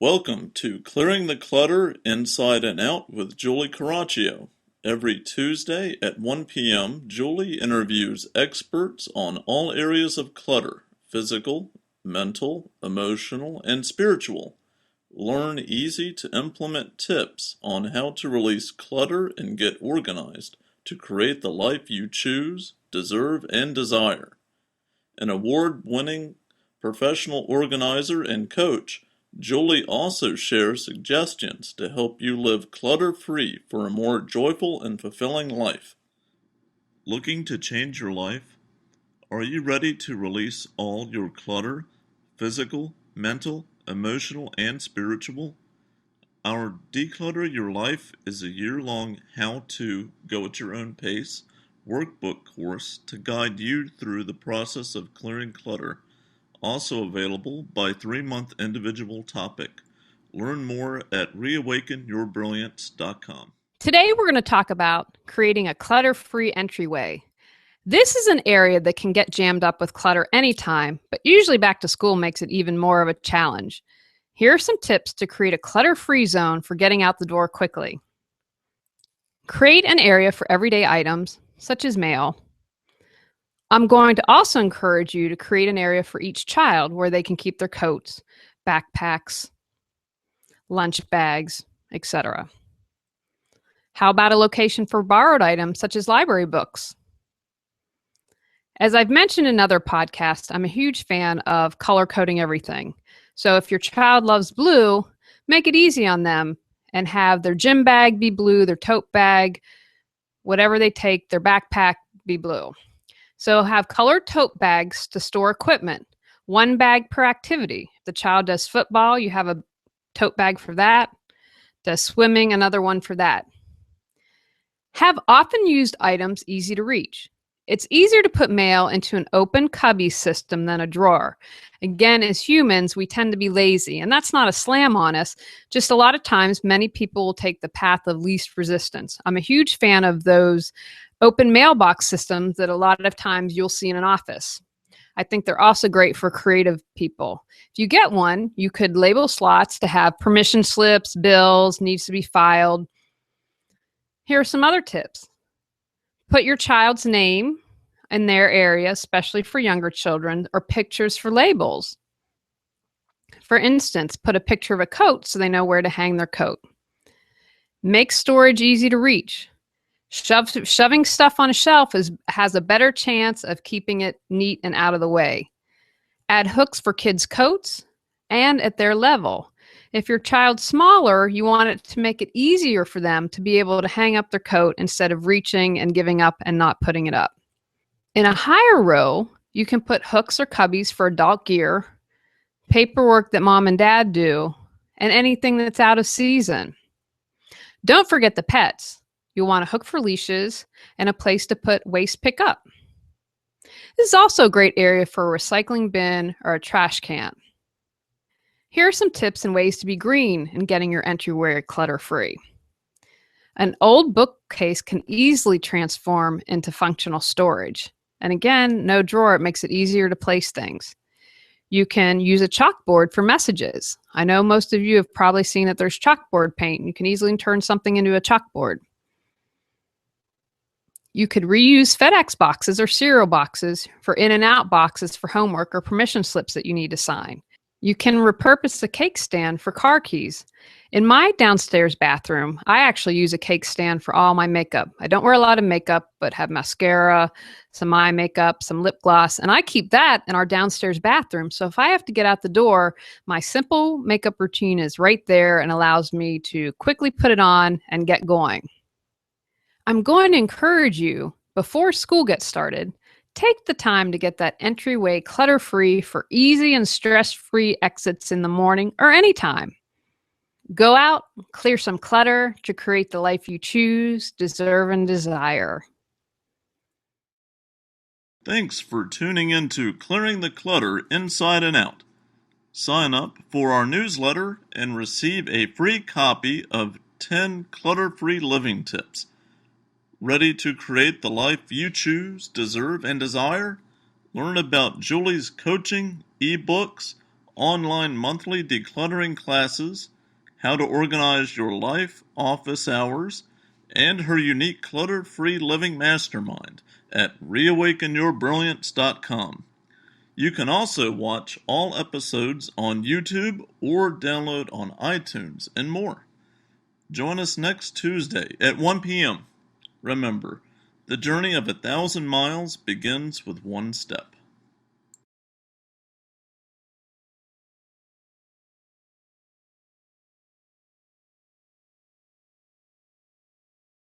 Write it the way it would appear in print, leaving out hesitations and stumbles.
Welcome to Clearing the Clutter Inside and Out with Julie Coraccio. Every Tuesday at 1 p.m., Julie interviews experts on all areas of clutter: physical, mental, emotional, and spiritual. Learn easy to implement tips on how to release clutter and get organized to create the life you choose, deserve, and desire. An award-winning professional organizer and coach, Julie also shares suggestions to help you live clutter-free for a more joyful and fulfilling life. Looking to change your life? Are you ready to release all your clutter, physical, mental, emotional, and spiritual? Our Declutter Your Life is a year-long how-to, go at your own pace workbook course to guide you through the process of clearing clutter. Also available by 3-month individual topic. Learn more at reawakenyourbrilliance.com. Today we're going to talk about creating a clutter-free entryway. This is an area that can get jammed up with clutter anytime, but usually back to school makes it even more of a challenge. Here are some tips to create a clutter-free zone for getting out the door quickly. Create an area for everyday items, such as mail. I'm going to also encourage you to create an area for each child where they can keep their coats, backpacks, lunch bags, etc. How about a location for borrowed items such as library books? As I've mentioned in other podcasts, I'm a huge fan of color coding everything. So if your child loves blue, make it easy on them and have their gym bag be blue, their tote bag, whatever they take, their backpack be blue. So have colored tote bags to store equipment, 1 bag per activity. If the child does football, you have a tote bag for that. Does swimming, another one for that. Have often used items easy to reach. It's easier to put mail into an open cubby system than a drawer. Again, as humans, we tend to be lazy, and that's not a slam on us. Just a lot of times, many people will take the path of least resistance. I'm a huge fan of those open mailbox systems that a lot of times you'll see in an office. I think they're also great for creative people. If you get one, you could label slots to have permission slips, bills, needs to be filed. Here are some other tips. Put your child's name in their area, especially for younger children, or pictures for labels. For instance, put a picture of a coat so they know where to hang their coat. Make storage easy to reach. Shoving stuff on a shelf has a better chance of keeping it neat and out of the way. Add hooks for kids' coats and at their level. If your child's smaller, you want it to make it easier for them to be able to hang up their coat instead of reaching and giving up and not putting it up. In a higher row, you can put hooks or cubbies for adult gear, paperwork that mom and dad do, and anything that's out of season. Don't forget the pets. You'll want a hook for leashes and a place to put waste pickup. This is also a great area for a recycling bin or a trash can. Here are some tips and ways to be green in getting your entryway clutter-free. An old bookcase can easily transform into functional storage. And again, no drawer, it makes it easier to place things. You can use a chalkboard for messages. I know most of you have probably seen that there's chalkboard paint. You can easily turn something into a chalkboard. You could reuse FedEx boxes or cereal boxes for in and out boxes for homework or permission slips that you need to sign. You can repurpose the cake stand for car keys. In my downstairs bathroom, I actually use a cake stand for all my makeup. I don't wear a lot of makeup, but have mascara, some eye makeup, some lip gloss, and I keep that in our downstairs bathroom. So if I have to get out the door, my simple makeup routine is right there and allows me to quickly put it on and get going. I'm going to encourage you, before school gets started, take the time to get that entryway clutter-free for easy and stress-free exits in the morning or anytime. Go out, clear some clutter to create the life you choose, deserve, and desire. Thanks for tuning in to Clearing the Clutter Inside and Out. Sign up for our newsletter and receive a free copy of 10 clutter-free living tips. Ready to create the life you choose, deserve, and desire? Learn about Julie's coaching, ebooks, online monthly decluttering classes, how to organize your life, office hours, and her unique clutter-free living mastermind at reawakenyourbrilliance.com. You can also watch all episodes on YouTube or download on iTunes and more. Join us next Tuesday at 1 p.m. Remember, the journey of 1,000 miles begins with one step.